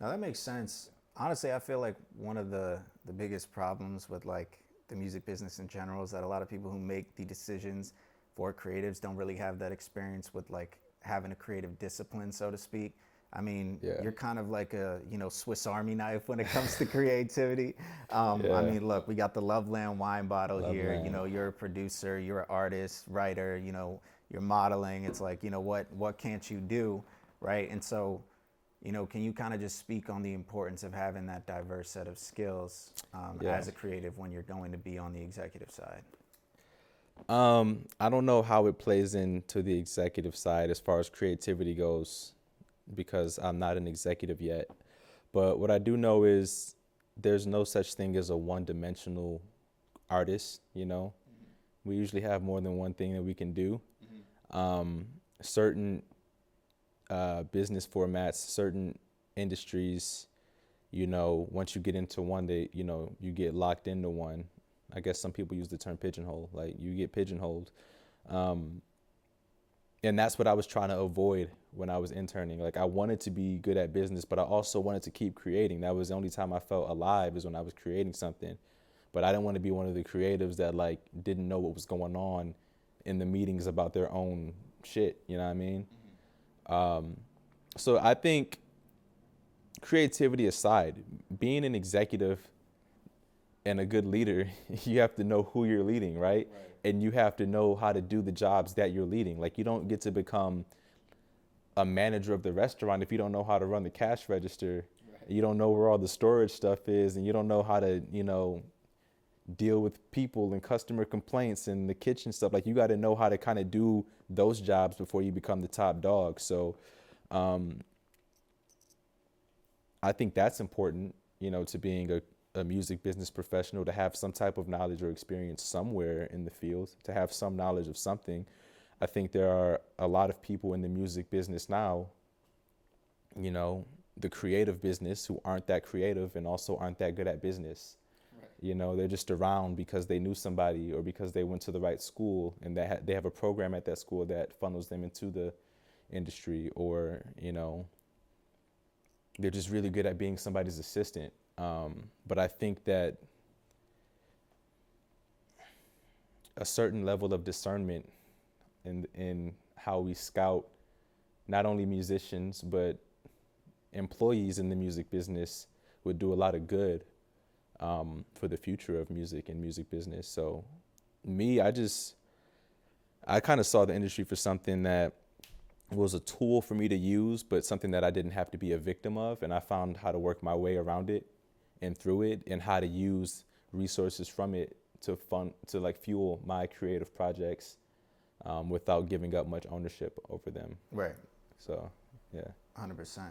Now that makes sense. Honestly, I feel like one of the biggest problems with like the music business in general is that a lot of people who make the decisions for creatives don't really have that experience with like having a creative discipline, so to speak. I mean, Yeah, you're kind of like a, you know, Swiss Army knife when it comes to creativity. I yeah, mean, look, we got the Loveland wine bottle here. You Loveland. know, you're a producer, you're an artist, writer. You know, you're modeling. It's like, you know, what can't you do, right? And so, you know, can you kind of just speak on the importance of having that diverse set of skills Yeah. as a creative when you're going to be on the executive side? I don't know how it plays into the executive side as far as creativity goes because I'm not an executive yet. But what I do know is there's no such thing as a one-dimensional artist, you know. We usually have more than one thing that we can do. Certain business formats, certain industries, you know, once you get into one, they, you know, you get locked into one. I guess some people use the term pigeonhole, like you get pigeonholed. Um, and that's what I was trying to avoid when I was interning. Like I wanted to be good at business, but I also wanted to keep creating. That was the only time I felt alive is when I was creating something. But I didn't want to be one of the creatives that like didn't know what was going on in the meetings about their own shit. You know what I mean? So I think creativity aside, being an executive and a good leader, you have to know who you're leading, right? And you have to know how to do the jobs that you're leading. Like you don't get to become a manager of the restaurant if you don't know how to run the cash register. You don't know where all the storage stuff is, and you don't know how to, you know, deal with people and customer complaints and the kitchen stuff. Like you got to know how to kind of do those jobs before you become the top dog. So I think that's important, you know, to being a music business professional, to have some type of knowledge or experience somewhere in the field, to have some knowledge of something. I think there are a lot of people in the music business now, you know, the creative business who aren't that creative and also aren't that good at business. You know, they're just around because they knew somebody or because they went to the right school and they have a program at that school that funnels them into the industry, or, you know, they're just really good at being somebody's assistant. But I think that a certain level of discernment in how we scout not only musicians but employees in the music business would do a lot of good for the future of music and music business. So me, I kind of saw the industry for something that was a tool for me to use, but something that I didn't have to be a victim of. And I found how to work my way around it and through it, and how to use resources from it to like fuel my creative projects without giving up much ownership over them. Right. So, yeah. 100%.